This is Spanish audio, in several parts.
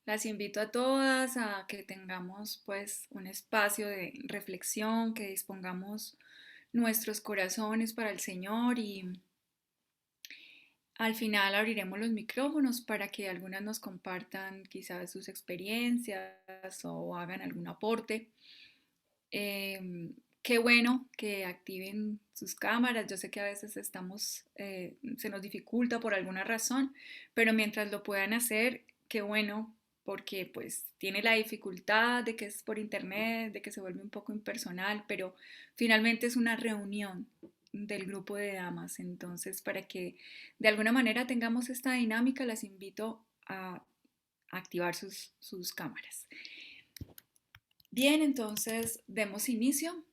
Las invito a todas a que tengamos pues un espacio de reflexión, que dispongamos nuestros corazones para el Señor y al final abriremos los micrófonos para que algunas nos compartan quizás sus experiencias o hagan algún aporte. Qué bueno que activen sus cámaras. Yo sé que a veces se nos dificulta por alguna razón, pero mientras lo puedan hacer, qué bueno, porque pues tiene la dificultad de que es por internet, de que se vuelve un poco impersonal, pero finalmente es una reunión del grupo de damas. Entonces, para que de alguna manera tengamos esta dinámica, las invito a activar sus cámaras. Bien, entonces demos inicio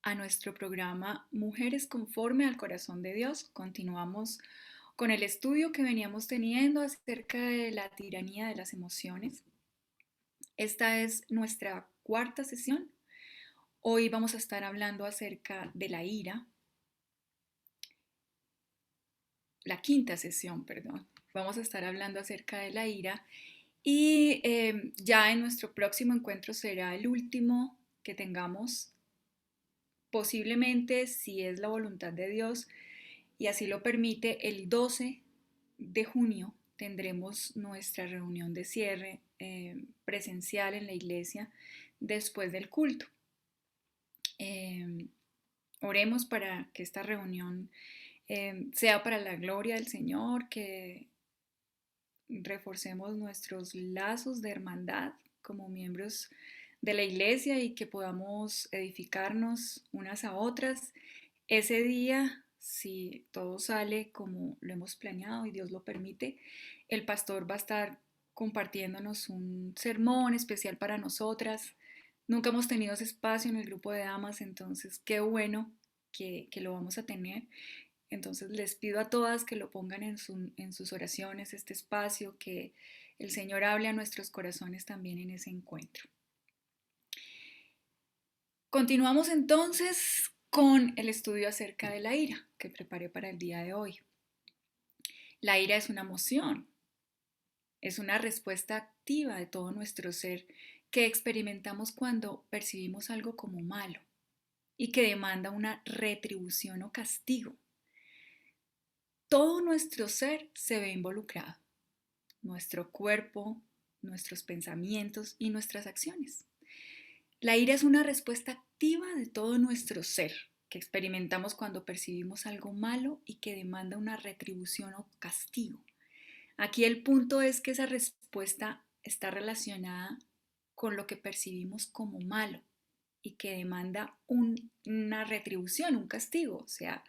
a nuestro programa Mujeres conforme al corazón de Dios. Continuamos con el estudio que veníamos teniendo acerca de la tiranía de las emociones. Esta es nuestra cuarta sesión. Hoy vamos a estar hablando acerca de la ira. La quinta sesión, perdón. Vamos a estar hablando acerca de la ira y ya en nuestro próximo encuentro será el último que tengamos. Posiblemente, si es la voluntad de Dios y así lo permite, el 12 de junio tendremos nuestra reunión de cierre presencial en la iglesia después del culto. Eh, Oremos para que esta reunión sea para la gloria del Señor, que reforcemos nuestros lazos de hermandad como miembros de la iglesia y que podamos edificarnos unas a otras. Ese día, si todo sale como lo hemos planeado y Dios lo permite, el pastor va a estar compartiéndonos un sermón especial para nosotras. Nunca hemos tenido ese espacio en el grupo de damas, entonces qué bueno que lo vamos a tener. Entonces les pido a todas que lo pongan en sus oraciones, este espacio, que el Señor hable a nuestros corazones también en ese encuentro. Continuamos entonces con el estudio acerca de la ira que preparé para el día de hoy. La ira es una emoción, es una respuesta activa de todo nuestro ser que experimentamos cuando percibimos algo como malo y que demanda una retribución o castigo. Todo nuestro ser se ve involucrado, nuestro cuerpo, nuestros pensamientos y nuestras acciones. La ira es una respuesta activa de todo nuestro ser que experimentamos cuando percibimos algo malo y que demanda una retribución o castigo. Aquí el punto es que esa respuesta está relacionada con lo que percibimos como malo y que demanda una retribución, un castigo, o sea,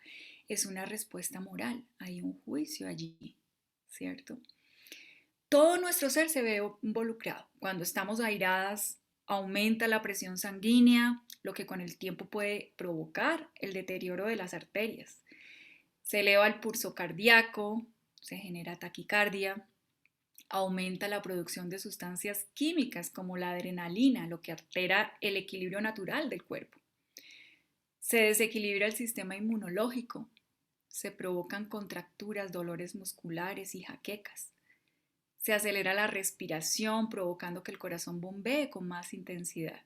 es una respuesta moral, hay un juicio allí, ¿cierto? Todo nuestro ser se ve involucrado. Cuando estamos airadas, aumenta la presión sanguínea, lo que con el tiempo puede provocar el deterioro de las arterias. Se eleva el pulso cardíaco, se genera taquicardia, aumenta la producción de sustancias químicas como la adrenalina, lo que altera el equilibrio natural del cuerpo. Se desequilibra el sistema inmunológico, se provocan contracturas, dolores musculares y jaquecas. Se acelera la respiración, provocando que el corazón bombee con más intensidad.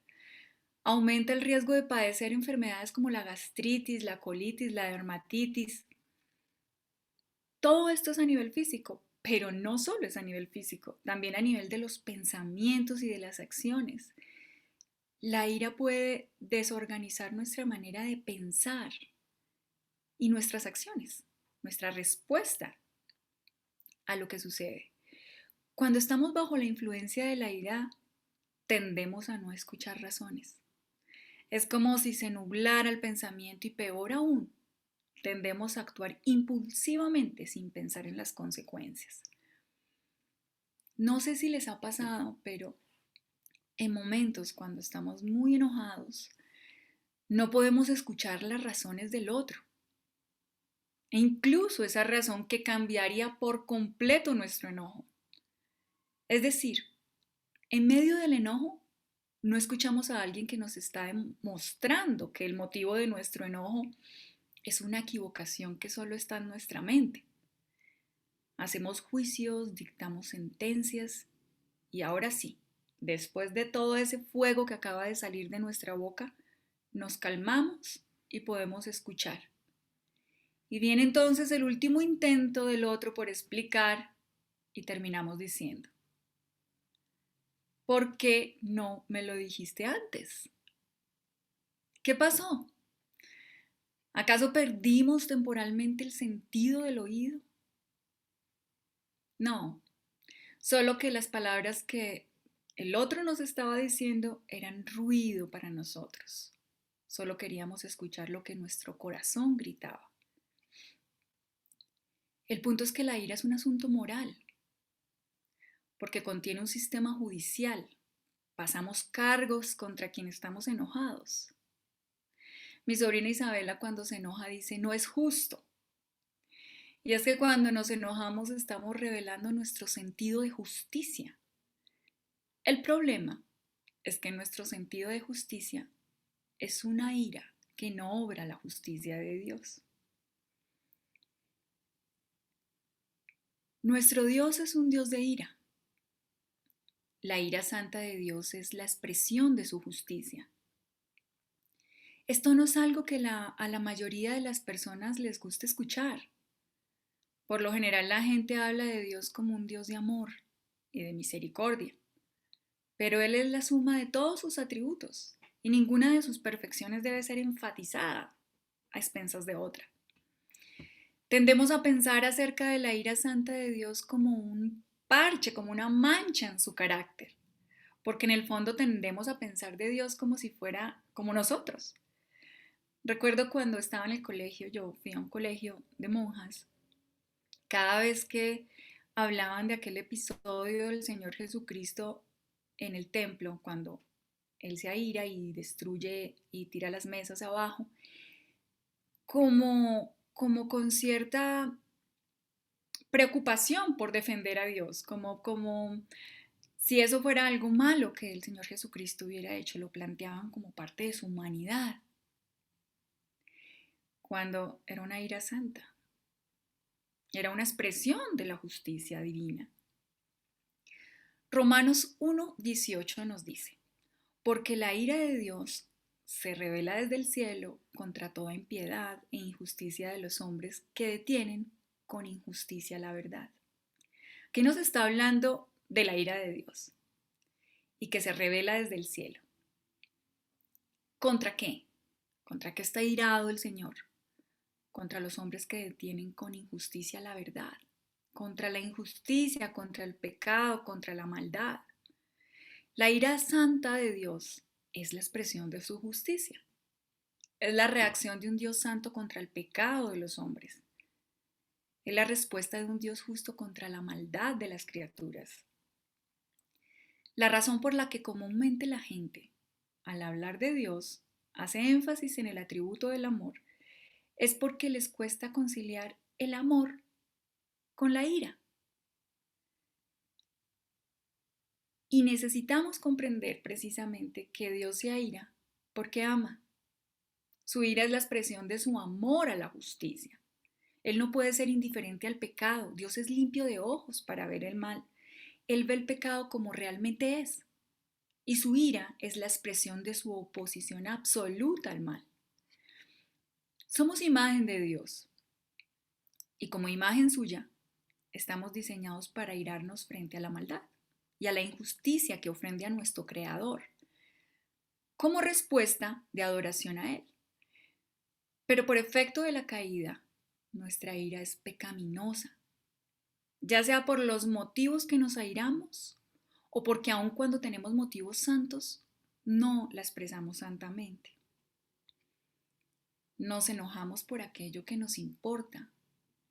Aumenta el riesgo de padecer enfermedades como la gastritis, la colitis, la dermatitis. Todo esto es a nivel físico, pero no solo es a nivel físico, también a nivel de los pensamientos y de las acciones. La ira puede desorganizar nuestra manera de pensar y nuestras acciones, nuestra respuesta a lo que sucede. Cuando estamos bajo la influencia de la ira, tendemos a no escuchar razones. Es como si se nublara el pensamiento y peor aún, tendemos a actuar impulsivamente sin pensar en las consecuencias. No sé si les ha pasado, pero en momentos cuando estamos muy enojados, no podemos escuchar las razones del otro. E incluso esa razón que cambiaría por completo nuestro enojo. Es decir, en medio del enojo, no escuchamos a alguien que nos está demostrando que el motivo de nuestro enojo es una equivocación que solo está en nuestra mente. Hacemos juicios, dictamos sentencias Y ahora sí, después de todo ese fuego que acaba de salir de nuestra boca, nos calmamos y podemos escuchar. Y viene entonces el último intento del otro por explicar y terminamos diciendo, ¿por qué no me lo dijiste antes? ¿Qué pasó? ¿Acaso perdimos temporalmente el sentido del oído? No, solo que las palabras que el otro nos estaba diciendo eran ruido para nosotros. Solo queríamos escuchar lo que nuestro corazón gritaba. El punto es que la ira es un asunto moral, porque contiene un sistema judicial. Pasamos cargos contra quien estamos enojados. Mi sobrina Isabela cuando se enoja dice, no es justo. Y es que cuando nos enojamos estamos revelando nuestro sentido de justicia. El problema es que nuestro sentido de justicia es una ira que no obra la justicia de Dios. Nuestro Dios es un Dios de ira. La ira santa de Dios es la expresión de su justicia. Esto no es algo que a la mayoría de las personas les gusta escuchar. Por lo general la gente habla de Dios como un Dios de amor y de misericordia, pero Él es la suma de todos sus atributos y ninguna de sus perfecciones debe ser enfatizada a expensas de otra. Tendemos a pensar acerca de la ira santa de Dios como un parche, como una mancha en su carácter, porque en el fondo tendemos a pensar de Dios como si fuera como nosotros. Recuerdo cuando estaba en el colegio, yo fui a un colegio de monjas, cada vez que hablaban de aquel episodio del Señor Jesucristo en el templo, cuando Él se aira y destruye y tira las mesas abajo, como con cierta preocupación por defender a Dios, como si eso fuera algo malo que el Señor Jesucristo hubiera hecho, lo planteaban como parte de su humanidad, cuando era una ira santa, era una expresión de la justicia divina. Romanos 1:18 nos dice, porque la ira de Dios se revela desde el cielo contra toda impiedad e injusticia de los hombres que detienen con injusticia la verdad. Aquí nos está hablando de la ira de Dios y que se revela desde el cielo. ¿Contra qué? ¿Contra qué está irado el Señor? Contra los hombres que detienen con injusticia la verdad, contra la injusticia, contra el pecado, contra la maldad. La ira santa de Dios es la expresión de su justicia. Es la reacción de un Dios santo contra el pecado de los hombres. Es la respuesta de un Dios justo contra la maldad de las criaturas. La razón por la que comúnmente la gente, al hablar de Dios, hace énfasis en el atributo del amor, es porque les cuesta conciliar el amor con la ira. Y necesitamos comprender precisamente que Dios se aira porque ama. Su ira es la expresión de su amor a la justicia. Él no puede ser indiferente al pecado. Dios es limpio de ojos para ver el mal. Él ve el pecado como realmente es. Y su ira es la expresión de su oposición absoluta al mal. Somos imagen de Dios. Y como imagen suya, estamos diseñados para irarnos frente a la maldad y a la injusticia que ofende a nuestro Creador, como respuesta de adoración a Él. Pero por efecto de la caída, nuestra ira es pecaminosa, ya sea por los motivos que nos airamos o porque aun cuando tenemos motivos santos, no la expresamos santamente. Nos enojamos por aquello que nos importa,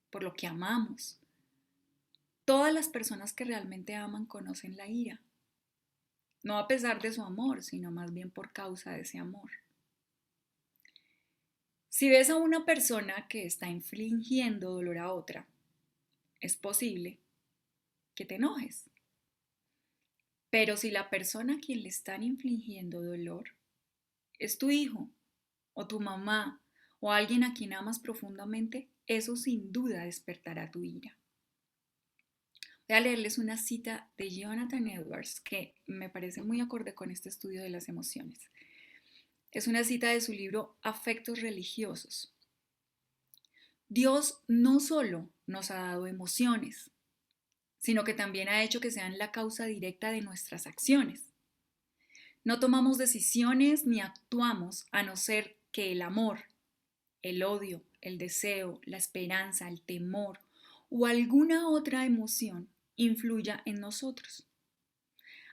por lo que amamos. Todas las personas que realmente aman conocen la ira, no a pesar de su amor, sino más bien por causa de ese amor. Si ves a una persona que está infligiendo dolor a otra, es posible que te enojes. Pero si la persona a quien le están infligiendo dolor es tu hijo o tu mamá o alguien a quien amas profundamente, eso sin duda despertará tu ira. Voy a leerles una cita de Jonathan Edwards que me parece muy acorde con este estudio de las emociones. Es una cita de su libro Afectos religiosos. Dios no solo nos ha dado emociones, sino que también ha hecho que sean la causa directa de nuestras acciones. No tomamos decisiones ni actuamos a no ser que el amor, el odio, el deseo, la esperanza, el temor o alguna otra emoción influya en nosotros.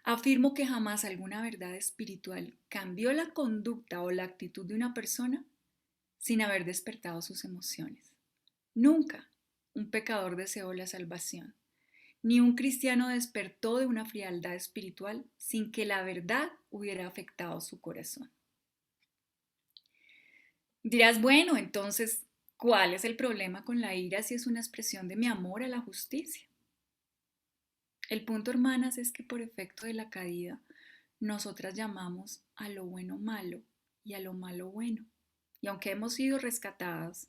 Afirmo que jamás alguna verdad espiritual cambió la conducta o la actitud de una persona sin haber despertado sus emociones. Nunca un pecador deseó la salvación, ni un cristiano despertó de una frialdad espiritual sin que la verdad hubiera afectado su corazón. Dirás, bueno, entonces, ¿cuál es el problema con la ira si es una expresión de mi amor a la justicia? El punto, hermanas, es que por efecto de la caída, nosotras llamamos a lo bueno malo y a lo malo bueno. Y aunque hemos sido rescatadas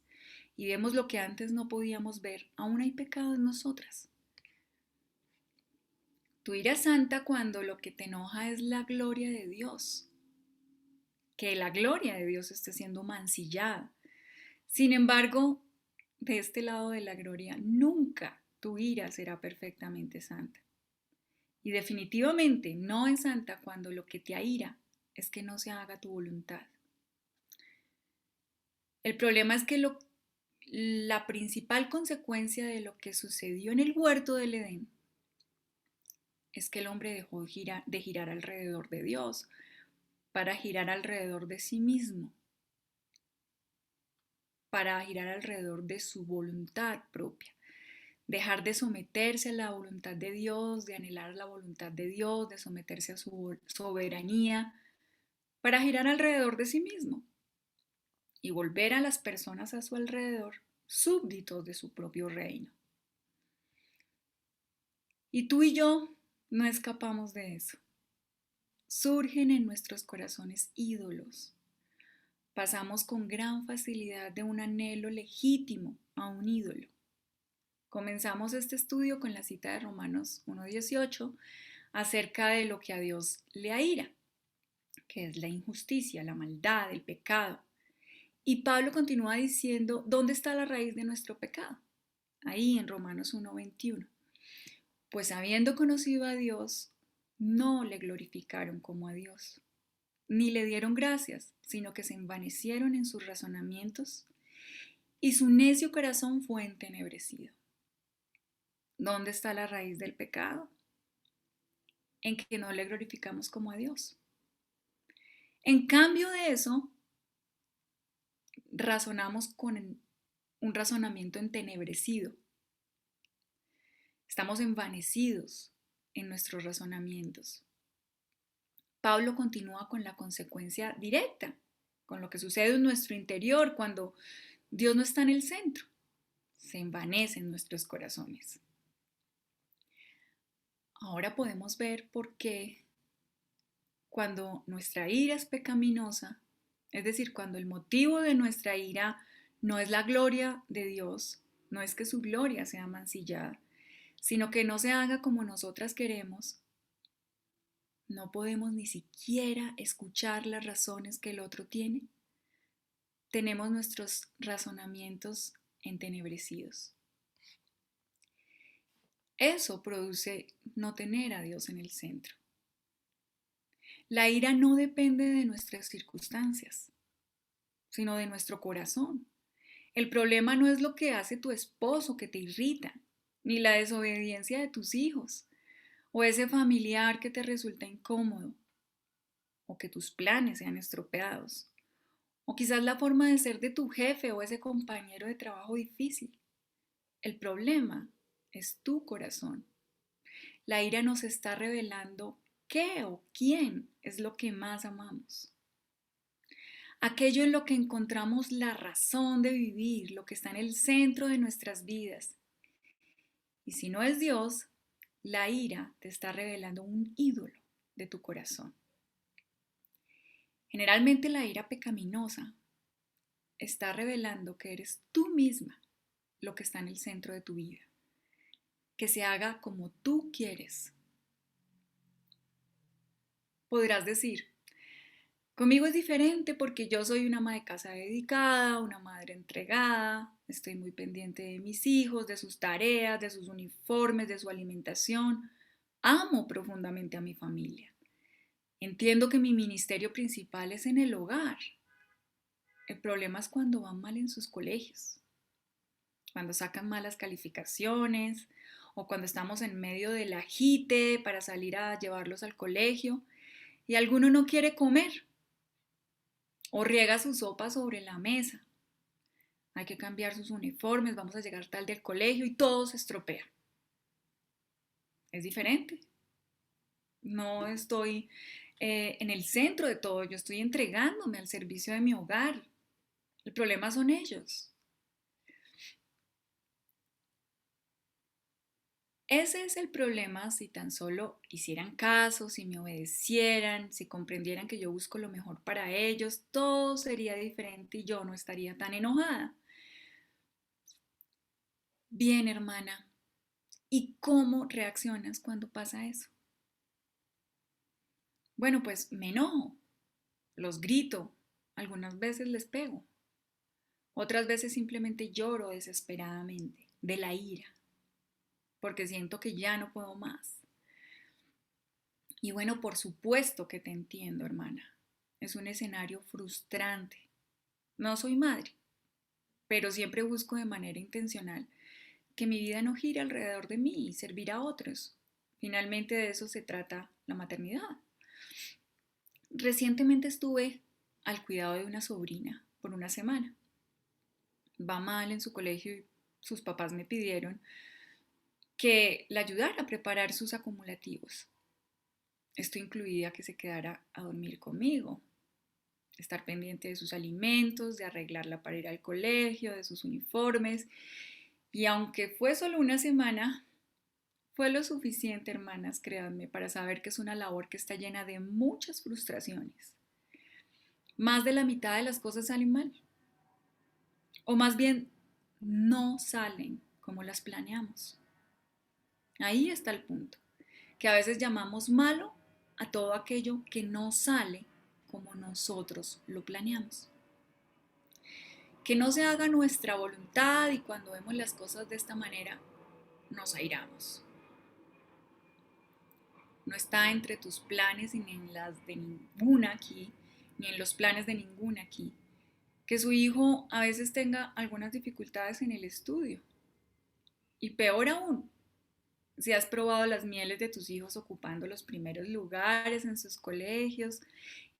y vemos lo que antes no podíamos ver, aún hay pecado en nosotras. Tu ira es santa cuando lo que te enoja es la gloria de Dios, que la gloria de Dios esté siendo mancillada. Sin embargo, de este lado de la gloria, nunca tu ira será perfectamente santa. Y definitivamente no es santa cuando lo que te aira es que no se haga tu voluntad. El problema es que la principal consecuencia de lo que sucedió en el huerto del Edén es que el hombre dejó de girar alrededor de Dios para girar alrededor de sí mismo, para girar alrededor de su voluntad propia. Dejar de someterse a la voluntad de Dios, de anhelar la voluntad de Dios, de someterse a su soberanía, para girar alrededor de sí mismo y volver a las personas a su alrededor súbditos de su propio reino. Y tú y yo no escapamos de eso. Surgen en nuestros corazones ídolos. Pasamos con gran facilidad de un anhelo legítimo a un ídolo. Comenzamos este estudio con la cita de Romanos 1:18 acerca de lo que a Dios le aira, que es la injusticia, la maldad, el pecado. Y Pablo continúa diciendo, ¿dónde está la raíz de nuestro pecado? Ahí en Romanos 1:21. Pues habiendo conocido a Dios, no le glorificaron como a Dios, ni le dieron gracias, sino que se envanecieron en sus razonamientos y su necio corazón fue entenebrecido. ¿Dónde está la raíz del pecado? En que no le glorificamos como a Dios. En cambio de eso, razonamos con un razonamiento entenebrecido. Estamos envanecidos en nuestros razonamientos. Pablo continúa con la consecuencia directa, con lo que sucede en nuestro interior cuando Dios no está en el centro. Se envanecen nuestros corazones. Ahora podemos ver por qué cuando nuestra ira es pecaminosa, es decir, cuando el motivo de nuestra ira no es la gloria de Dios, no es que su gloria sea mancillada, sino que no se haga como nosotras queremos, no podemos ni siquiera escuchar las razones que el otro tiene. Tenemos nuestros razonamientos entenebrecidos. Eso produce no tener a Dios en el centro. La ira no depende de nuestras circunstancias, sino de nuestro corazón. El problema no es lo que hace tu esposo que te irrita, ni la desobediencia de tus hijos, o ese familiar que te resulta incómodo, o que tus planes sean estropeados, o quizás la forma de ser de tu jefe o ese compañero de trabajo difícil. El problema es tu corazón. La ira nos está revelando qué o quién es lo que más amamos. Aquello en lo que encontramos la razón de vivir, lo que está en el centro de nuestras vidas. Y si no es Dios, la ira te está revelando un ídolo de tu corazón. Generalmente la ira pecaminosa está revelando que eres tú misma lo que está en el centro de tu vida. que se haga como tú quieres. Podrás decir, conmigo es diferente porque yo soy una ama de casa dedicada, una madre entregada, estoy muy pendiente de mis hijos, de sus tareas, de sus uniformes, de su alimentación. Amo profundamente a mi familia. Entiendo que mi ministerio principal es en el hogar. El problema es cuando van mal en sus colegios, cuando sacan malas calificaciones o cuando estamos en medio del agite para salir a llevarlos al colegio y alguno no quiere comer o riega su sopa sobre la mesa. Hay que cambiar sus uniformes, vamos a llegar tarde al colegio y todo se estropea. Es diferente. No estoy en el centro de todo, yo estoy entregándome al servicio de mi hogar. El problema son ellos. Ese es el problema si tan solo hicieran caso, si me obedecieran, si comprendieran que yo busco lo mejor para ellos, todo sería diferente y yo no estaría tan enojada. Bien, hermana, ¿y cómo reaccionas cuando pasa eso? Bueno, pues me enojo, los grito, algunas veces les pego, otras veces simplemente lloro desesperadamente de la ira, porque siento que ya no puedo más. Y bueno, por supuesto que te entiendo, hermana. Es un escenario frustrante. No soy madre, pero siempre busco de manera intencional que mi vida no gire alrededor de mí y servir a otros. Finalmente de eso se trata la maternidad. Recientemente estuve al cuidado de una sobrina por una semana. Va mal en su colegio y sus papás me pidieron que la ayudara a preparar sus acumulativos. Esto incluía que se quedara a dormir conmigo, estar pendiente de sus alimentos, de arreglarla para ir al colegio, de sus uniformes. Y aunque fue solo una semana, fue lo suficiente, hermanas, créanme, para saber que es una labor que está llena de muchas frustraciones. Más de la mitad de las cosas salen mal. O más bien, no salen como las planeamos. Ahí está el punto, que a veces llamamos malo a todo aquello que no sale como nosotros lo planeamos. Que no se haga nuestra voluntad y cuando vemos las cosas de esta manera, nos airamos. No está entre tus planes ni en las de ninguna aquí, ni en los planes de ninguna aquí. Que su hijo a veces tenga algunas dificultades en el estudio. Y peor aún, si has probado las mieles de tus hijos ocupando los primeros lugares en sus colegios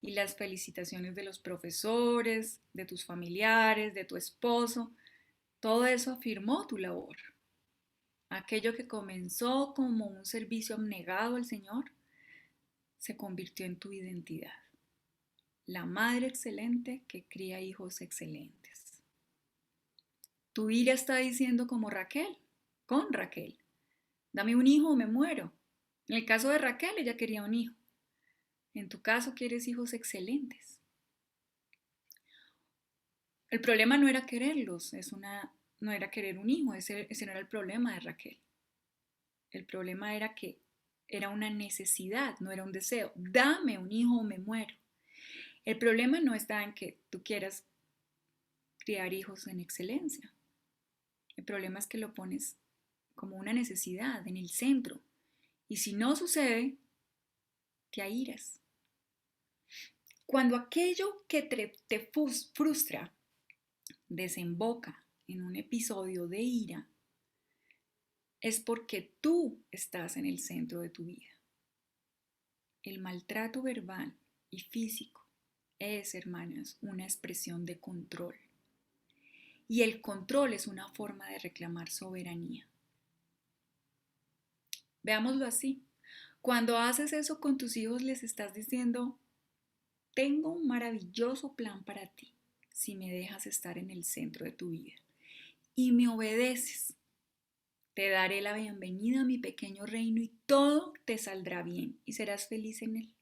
y las felicitaciones de los profesores, de tus familiares, de tu esposo, todo eso afirmó tu labor. Aquello que comenzó como un servicio abnegado al Señor se convirtió en tu identidad. La madre excelente que cría hijos excelentes. Tu ira está diciendo como Raquel, con Raquel, dame un hijo o me muero. En el caso de Raquel, ella quería un hijo. En tu caso, quieres hijos excelentes. El problema no era quererlos, no era querer un hijo, ese no era el problema de Raquel. El problema era que era una necesidad, no era un deseo. Dame un hijo o me muero. El problema no está en que tú quieras criar hijos en excelencia. El problema es que lo pones como una necesidad en el centro. Y si no sucede, te airas. Cuando aquello que te frustra desemboca en un episodio de ira, es porque tú estás en el centro de tu vida. El maltrato verbal y físico es, hermanas, una expresión de control. Y el control es una forma de reclamar soberanía. Veámoslo así. Cuando haces eso con tus hijos, les estás diciendo, tengo un maravilloso plan para ti si me dejas estar en el centro de tu vida y me obedeces. Te daré la bienvenida a mi pequeño reino y todo te saldrá bien y serás feliz en él.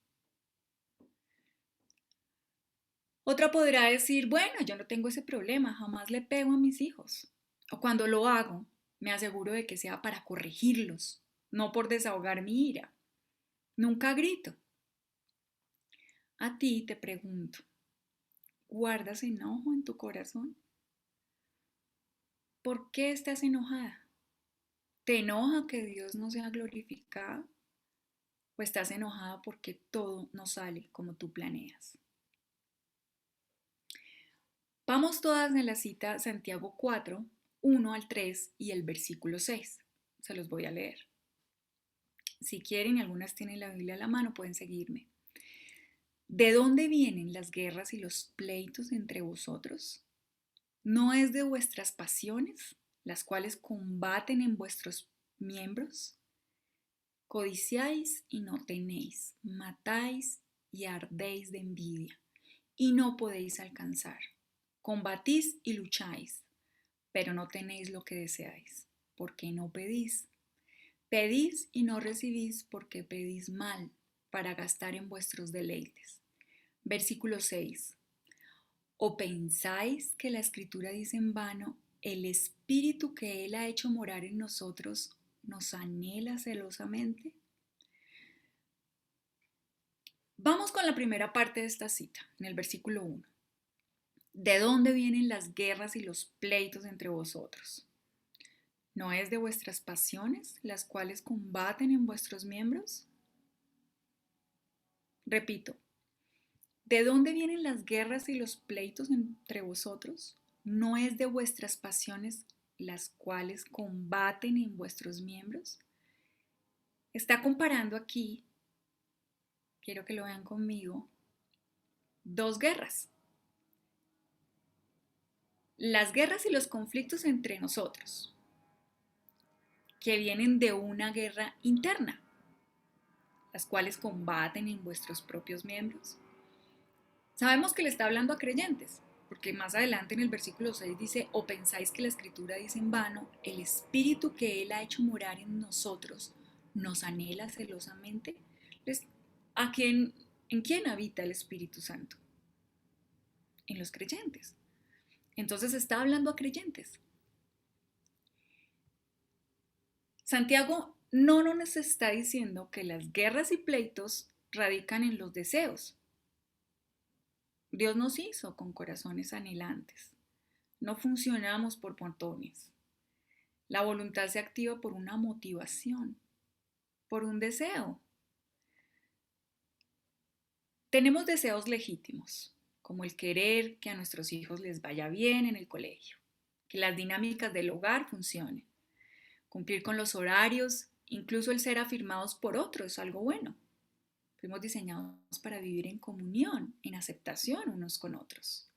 Otra podrá decir, bueno, yo no tengo ese problema, jamás le pego a mis hijos. O cuando lo hago, Me aseguro de que sea para corregirlos, no por desahogar mi ira. Nunca grito. A ti te pregunto, ¿guardas enojo en tu corazón? ¿Por qué estás enojada? ¿Te enoja que Dios no sea glorificado? ¿O estás enojada porque todo no sale como tú planeas? Vamos todas en la cita Santiago 4, 1 al 3 y el versículo 6. Se los voy a leer. Si quieren y algunas tienen la Biblia a la mano, pueden seguirme. ¿De dónde vienen las guerras y los pleitos entre vosotros? ¿No es de vuestras pasiones, las cuales combaten en vuestros miembros? Codiciáis y no tenéis, matáis y ardéis de envidia, y no podéis alcanzar. Combatís y lucháis, pero no tenéis lo que deseáis, porque no pedís. Pedís y no recibís porque pedís mal, para gastar en vuestros deleites. Versículo 6. ¿O pensáis que la Escritura dice en vano, el Espíritu que Él ha hecho morar en nosotros nos anhela celosamente? Vamos con la primera parte de esta cita, en el versículo 1. ¿De dónde vienen las guerras y los pleitos entre vosotros? ¿No es de vuestras pasiones, las cuales combaten en vuestros miembros? Repito, ¿de dónde vienen las guerras y los pleitos entre vosotros? ¿No es de vuestras pasiones las cuales combaten en vuestros miembros? Está comparando aquí, quiero que lo vean conmigo, dos guerras. Las guerras y los conflictos entre nosotros, que vienen de una guerra interna, las cuales combaten en vuestros propios miembros. Sabemos que le está hablando a creyentes, porque más adelante en el versículo 6 dice, ¿o pensáis que la Escritura dice en vano, el Espíritu que Él ha hecho morar en nosotros nos anhela celosamente? ¿En quién habita el Espíritu Santo? En los creyentes. Entonces está hablando a creyentes. Santiago no nos está diciendo que las guerras y pleitos radican en los deseos. Dios nos hizo con corazones anhelantes. No funcionamos por montones. La voluntad se activa por una motivación, por un deseo. Tenemos deseos legítimos, como el querer que a nuestros hijos les vaya bien en el colegio, que las dinámicas del hogar funcionen, cumplir con los horarios, incluso el ser afirmados por otros es algo bueno. Fuimos diseñados para vivir en comunión, en aceptación unos con otros.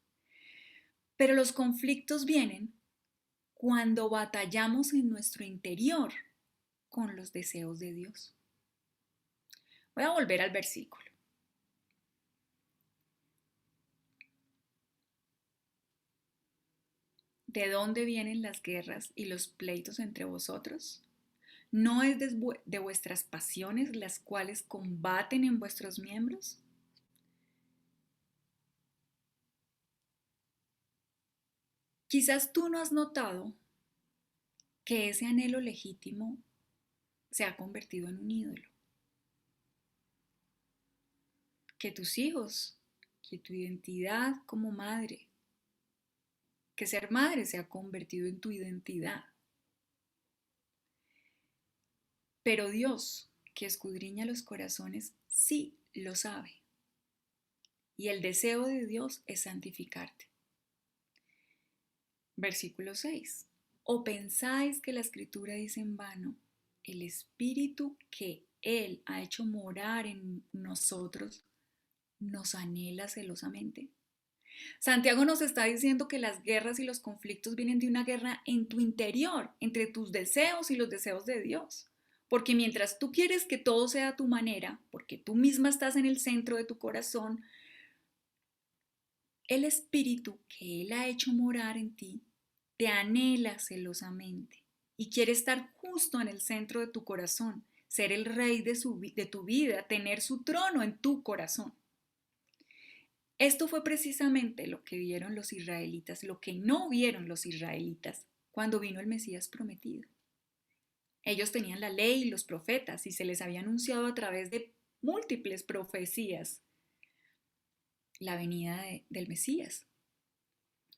Pero los conflictos vienen cuando batallamos en nuestro interior con los deseos de Dios. Voy a volver al versículo. ¿De dónde vienen las guerras y los pleitos entre vosotros? ¿No es de vuestras pasiones las cuales combaten en vuestros miembros? Quizás tú no has notado que ese anhelo legítimo se ha convertido en un ídolo. Que tus hijos, que tu identidad como madre, que ser madre se ha convertido en tu identidad. Pero Dios, que escudriña los corazones, sí lo sabe. Y el deseo de Dios es santificarte. Versículo 6. ¿O pensáis que la Escritura dice en vano, el Espíritu que Él ha hecho morar en nosotros nos anhela celosamente? Santiago nos está diciendo que las guerras y los conflictos vienen de una guerra en tu interior, entre tus deseos y los deseos de Dios. Porque mientras tú quieres que todo sea a tu manera, porque tú misma estás en el centro de tu corazón, el Espíritu que Él ha hecho morar en ti te anhela celosamente y quiere estar justo en el centro de tu corazón, ser el rey de tu vida, tener su trono en tu corazón. Esto fue precisamente lo que vieron los israelitas, lo que no vieron los israelitas cuando vino el Mesías prometido. Ellos tenían la ley y los profetas y se les había anunciado a través de múltiples profecías la venida del Mesías.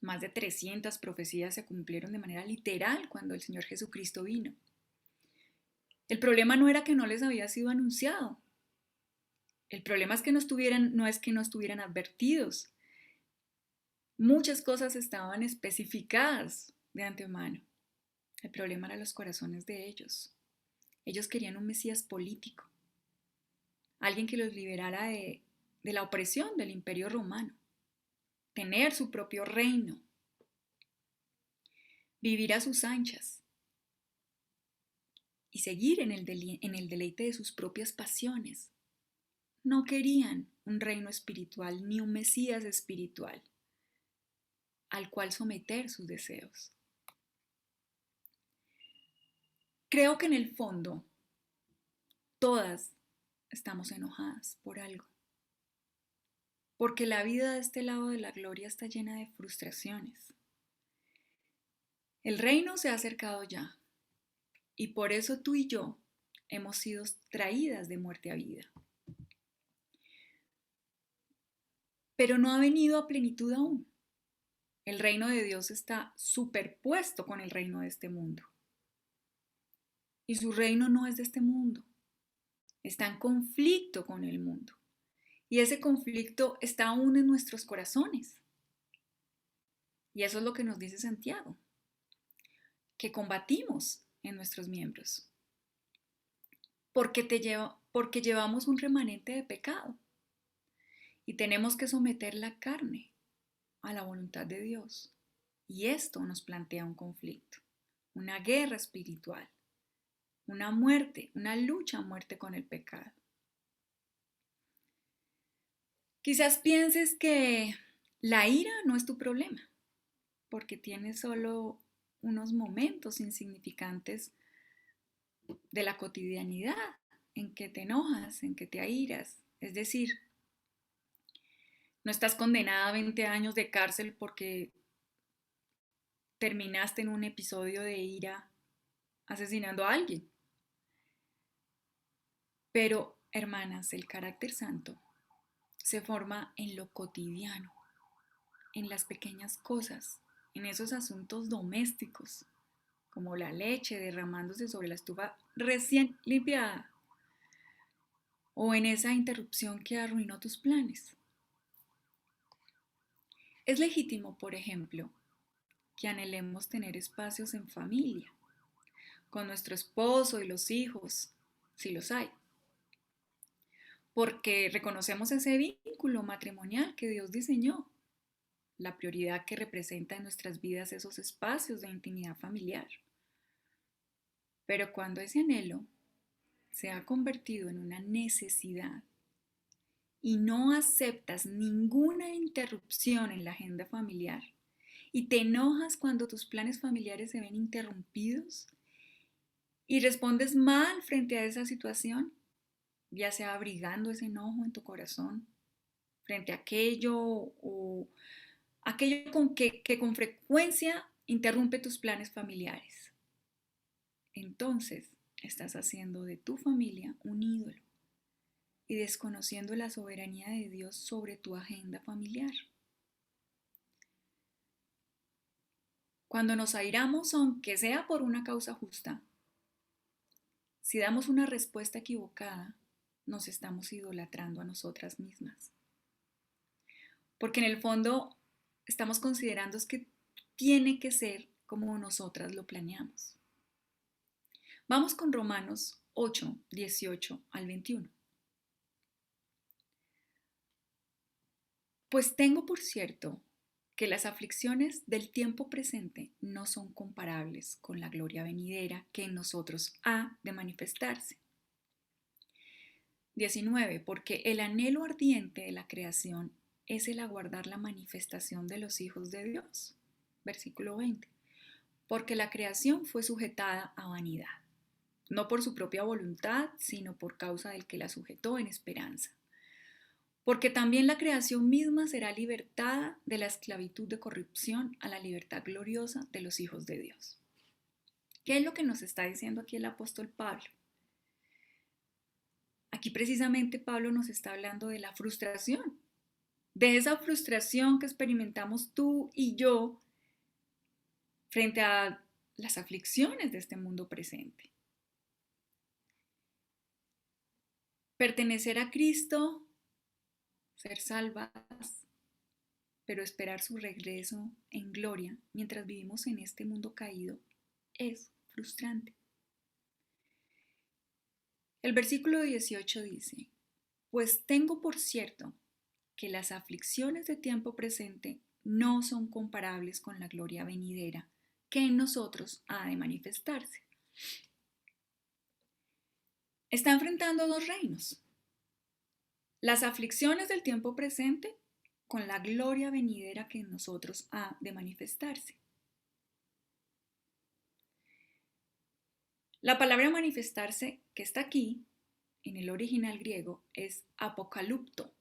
Más de 300 profecías se cumplieron de manera literal cuando el Señor Jesucristo vino. El problema no era que no les había sido anunciado. El problema es que no es que no estuvieran advertidos. Muchas cosas estaban especificadas de antemano. El problema era los corazones de ellos. Ellos querían un Mesías político, alguien que los liberara de la opresión del Imperio Romano, tener su propio reino, vivir a sus anchas y seguir en el deleite de sus propias pasiones. No querían un reino espiritual ni un Mesías espiritual al cual someter sus deseos. Creo que en el fondo todas estamos enojadas por algo, porque la vida de este lado de la gloria está llena de frustraciones. El reino se ha acercado ya y por eso tú y yo hemos sido traídas de muerte a vida. Pero no ha venido a plenitud aún. El reino de Dios está superpuesto con el reino de este mundo. Y su reino no es de este mundo. Está en conflicto con el mundo. Y ese conflicto está aún en nuestros corazones. Y eso es lo que nos dice Santiago, que combatimos en nuestros miembros. Porque llevamos un remanente de pecado. Y tenemos que someter la carne a la voluntad de Dios. Y esto nos plantea un conflicto, una guerra espiritual, una muerte, una lucha a muerte con el pecado. Quizás pienses que la ira no es tu problema, porque tienes solo unos momentos insignificantes de la cotidianidad en que te enojas, en que te airas. Es decir, no estás condenada a 20 años de cárcel porque terminaste en un episodio de ira asesinando a alguien. Pero, hermanas, el carácter santo se forma en lo cotidiano, en las pequeñas cosas, en esos asuntos domésticos, como la leche derramándose sobre la estufa recién limpiada, o en esa interrupción que arruinó tus planes. Es legítimo, por ejemplo, que anhelemos tener espacios en familia, con nuestro esposo y los hijos, si los hay, porque reconocemos ese vínculo matrimonial que Dios diseñó, la prioridad que representa en nuestras vidas esos espacios de intimidad familiar. Pero cuando ese anhelo se ha convertido en una necesidad y no aceptas ninguna interrupción en la agenda familiar y te enojas cuando tus planes familiares se ven interrumpidos y respondes mal frente a esa situación, ya sea abrigando ese enojo en tu corazón frente a aquello o aquello que con frecuencia interrumpe tus planes familiares. Entonces estás haciendo de tu familia un ídolo y desconociendo la soberanía de Dios sobre tu agenda familiar. Cuando nos airamos, aunque sea por una causa justa, si damos una respuesta equivocada, nos estamos idolatrando a nosotras mismas. Porque en el fondo estamos considerando que tiene que ser como nosotras lo planeamos. Vamos con Romanos 8, 18 al 21. Pues tengo por cierto que las aflicciones del tiempo presente no son comparables con la gloria venidera que en nosotros ha de manifestarse. 19. Porque el anhelo ardiente de la creación es el aguardar la manifestación de los hijos de Dios. Versículo 20. Porque la creación fue sujetada a vanidad, no por su propia voluntad, sino por causa del que la sujetó en esperanza. Porque también la creación misma será libertada de la esclavitud de corrupción a la libertad gloriosa de los hijos de Dios. ¿Qué es lo que nos está diciendo aquí el apóstol Pablo? Aquí precisamente Pablo nos está hablando de la frustración, de esa frustración que experimentamos tú y yo frente a las aflicciones de este mundo presente. Pertenecer a Cristo, ser salvas, pero esperar su regreso en gloria mientras vivimos en este mundo caído es frustrante. El versículo 18 dice, pues tengo por cierto que las aflicciones de tiempo presente no son comparables con la gloria venidera que en nosotros ha de manifestarse. Está enfrentando dos reinos, las aflicciones del tiempo presente con la gloria venidera que en nosotros ha de manifestarse. La palabra manifestarse que está aquí, en el original griego, es apocalupto,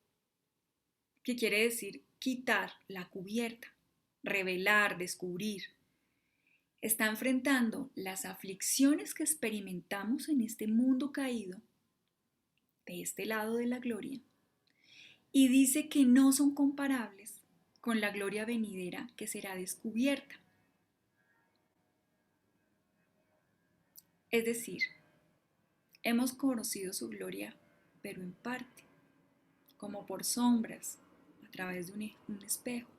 que quiere decir quitar la cubierta, revelar, descubrir. Está enfrentando las aflicciones que experimentamos en este mundo caído, de este lado de la gloria, y dice que no son comparables con la gloria venidera que será descubierta. Es decir, hemos conocido su gloria, pero en parte, como por sombras, a través de un espejo,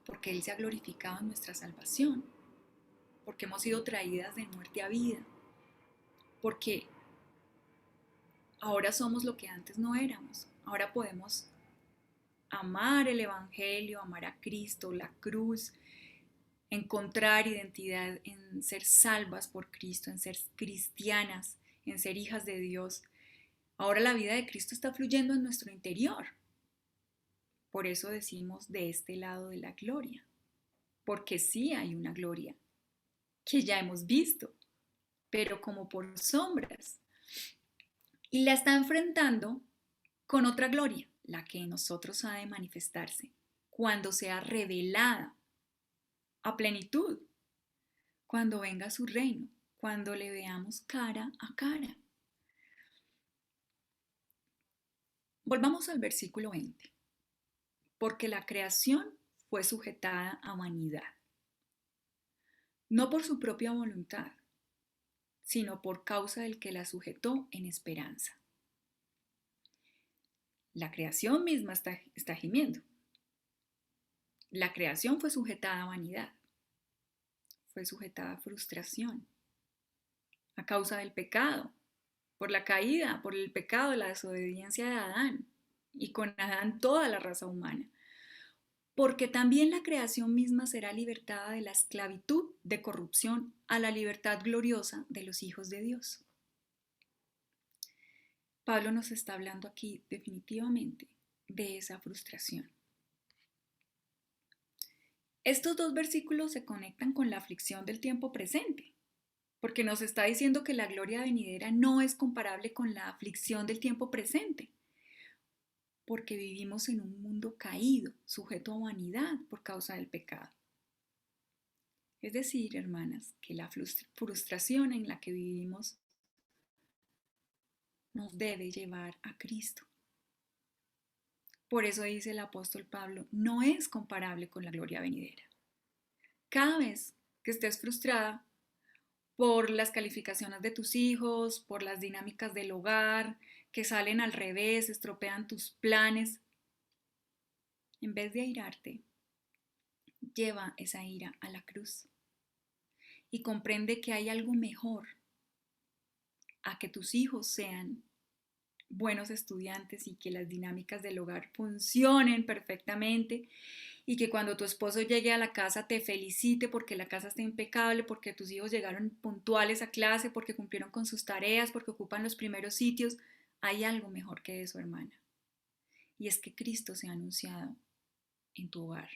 porque Él se ha glorificado en nuestra salvación, porque hemos sido traídas de muerte a vida, porque ahora somos lo que antes no éramos. Ahora podemos amar el Evangelio, amar a Cristo, la cruz, encontrar identidad en ser salvas por Cristo, en ser cristianas, en ser hijas de Dios. Ahora la vida de Cristo está fluyendo en nuestro interior. Por eso decimos de este lado de la gloria, porque sí hay una gloria que ya hemos visto, pero como por sombras. Y la está enfrentando con otra gloria, la que en nosotros ha de manifestarse, cuando sea revelada a plenitud, cuando venga su reino, cuando le veamos cara a cara. Volvamos al versículo 20. Porque la creación fue sujetada a vanidad, no por su propia voluntad, sino por causa del que la sujetó en esperanza. La creación misma está gimiendo. La creación fue sujetada a vanidad, fue sujetada a frustración, a causa del pecado, por la caída, por el pecado, la desobediencia de Adán, y con Adán toda la raza humana. Porque también la creación misma será libertada de la esclavitud de corrupción a la libertad gloriosa de los hijos de Dios. Pablo nos está hablando aquí definitivamente de esa frustración. Estos dos versículos se conectan con la aflicción del tiempo presente, porque nos está diciendo que la gloria venidera no es comparable con la aflicción del tiempo presente, porque vivimos en un mundo caído, sujeto a vanidad por causa del pecado. Es decir, hermanas, que la frustración en la que vivimos nos debe llevar a Cristo. Por eso dice el apóstol Pablo, no es comparable con la gloria venidera. Cada vez que estés frustrada por las calificaciones de tus hijos, por las dinámicas del hogar, que salen al revés, estropean tus planes, en vez de airarte, lleva esa ira a la cruz y comprende que hay algo mejor a que tus hijos sean buenos estudiantes y que las dinámicas del hogar funcionen perfectamente y que cuando tu esposo llegue a la casa te felicite porque la casa está impecable, porque tus hijos llegaron puntuales a clase, porque cumplieron con sus tareas, porque ocupan los primeros sitios. Hay algo mejor que eso, hermana. Y es que Cristo se ha anunciado en tu hogar,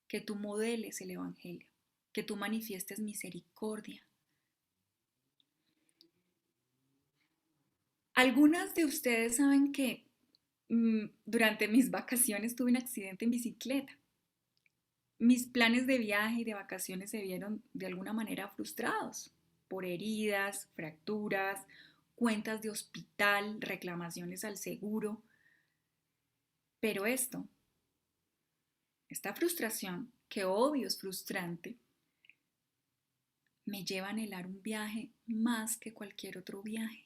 que tú modeles el Evangelio, que tú manifiestes misericordia. Algunas de ustedes saben que durante mis vacaciones tuve un accidente en bicicleta. mis planes de viaje y de vacaciones se vieron de alguna manera frustrados por heridas, fracturas, cuentas de hospital, reclamaciones al seguro. Pero esta frustración, que obvio es frustrante, me lleva a anhelar un viaje más que cualquier otro viaje.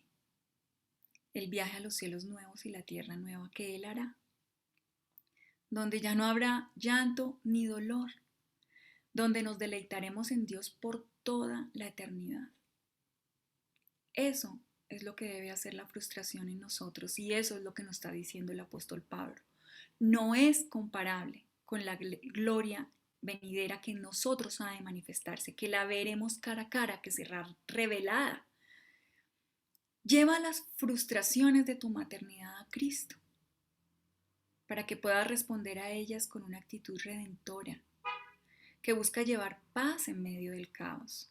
El viaje a los cielos nuevos y la tierra nueva que Él hará, donde ya no habrá llanto ni dolor, donde nos deleitaremos en Dios por toda la eternidad. Eso es lo que debe hacer la frustración en nosotros y eso es lo que nos está diciendo el apóstol Pablo. No es comparable con la gloria venidera que en nosotros ha de manifestarse, que la veremos cara a cara, que será revelada. Lleva las frustraciones de tu maternidad a Cristo para que puedas responder a ellas con una actitud redentora que busca llevar paz en medio del caos,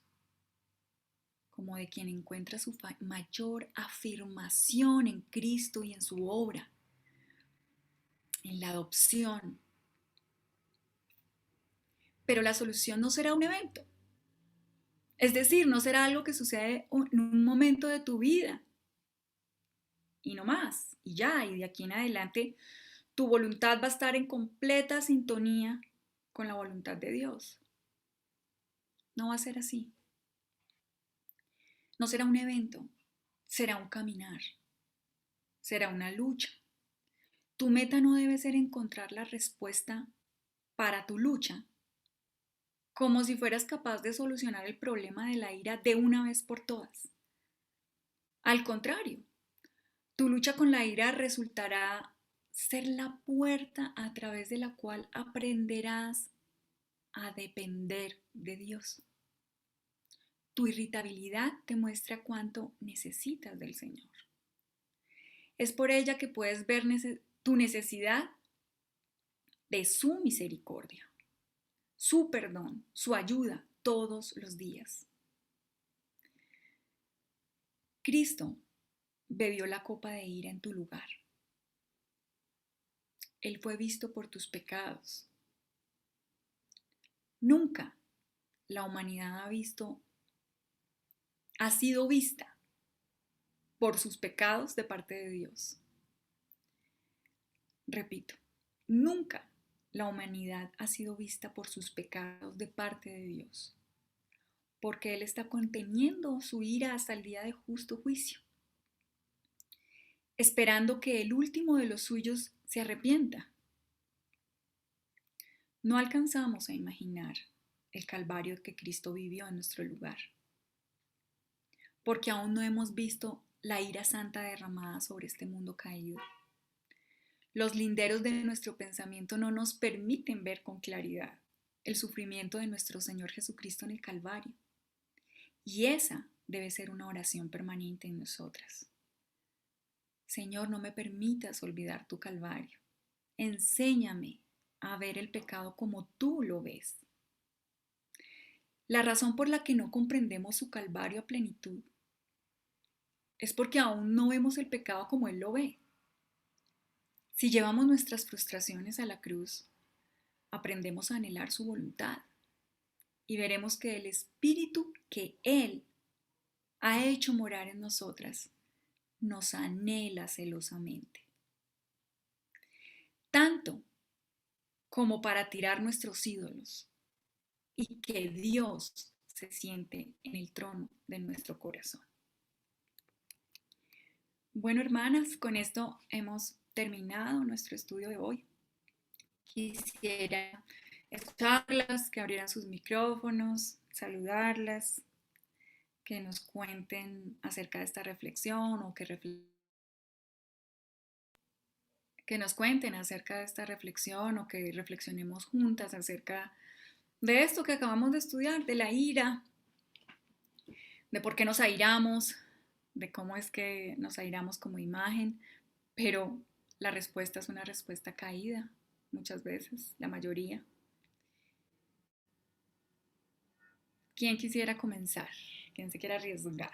como de quien encuentra su mayor afirmación en Cristo y en su obra, en la adopción. Pero la solución no será un evento, es decir, no será algo que sucede en un momento de tu vida y no más, y ya, y de aquí en adelante tu voluntad va a estar en completa sintonía con la voluntad de Dios. No va a ser así. No será un evento, será un caminar, será una lucha. Tu meta no debe ser encontrar la respuesta para tu lucha, como si fueras capaz de solucionar el problema de la ira de una vez por todas. Al contrario, tu lucha con la ira resultará ser la puerta a través de la cual aprenderás a depender de Dios. Tu irritabilidad te muestra cuánto necesitas del Señor. Es por ella que puedes ver tu necesidad de su misericordia, su perdón, su ayuda todos los días. Cristo bebió la copa de ira en tu lugar. Él fue visto por tus pecados. Nunca la humanidad ha sido vista por sus pecados de parte de Dios. Repito, nunca la humanidad ha sido vista por sus pecados de parte de Dios, porque Él está conteniendo su ira hasta el día de justo juicio, esperando que el último de los suyos se arrepienta. No alcanzamos a imaginar el calvario que Cristo vivió en nuestro lugar, porque aún no hemos visto la ira santa derramada sobre este mundo caído. Los linderos de nuestro pensamiento no nos permiten ver con claridad el sufrimiento de nuestro Señor Jesucristo en el Calvario. Y esa debe ser una oración permanente en nosotras. Señor, no me permitas olvidar tu Calvario. Enséñame a ver el pecado como tú lo ves. La razón por la que no comprendemos su Calvario a plenitud es porque aún no vemos el pecado como Él lo ve. Si llevamos nuestras frustraciones a la cruz, aprendemos a anhelar su voluntad y veremos que el Espíritu que Él ha hecho morar en nosotras nos anhela celosamente. Tanto como para tirar nuestros ídolos y que Dios se siente en el trono de nuestro corazón. Bueno, hermanas, con esto hemos terminado nuestro estudio de hoy. Quisiera escucharlas, que abrieran sus micrófonos, saludarlas, que nos cuenten acerca de esta reflexión o que nos cuenten acerca de esta reflexión o que reflexionemos juntas acerca de esto que acabamos de estudiar, de la ira, de por qué nos airamos, de cómo es que nos airamos como imagen, pero la respuesta es una respuesta caída, muchas veces, la mayoría. ¿Quién quisiera comenzar? ¿Quién se quiera arriesgar?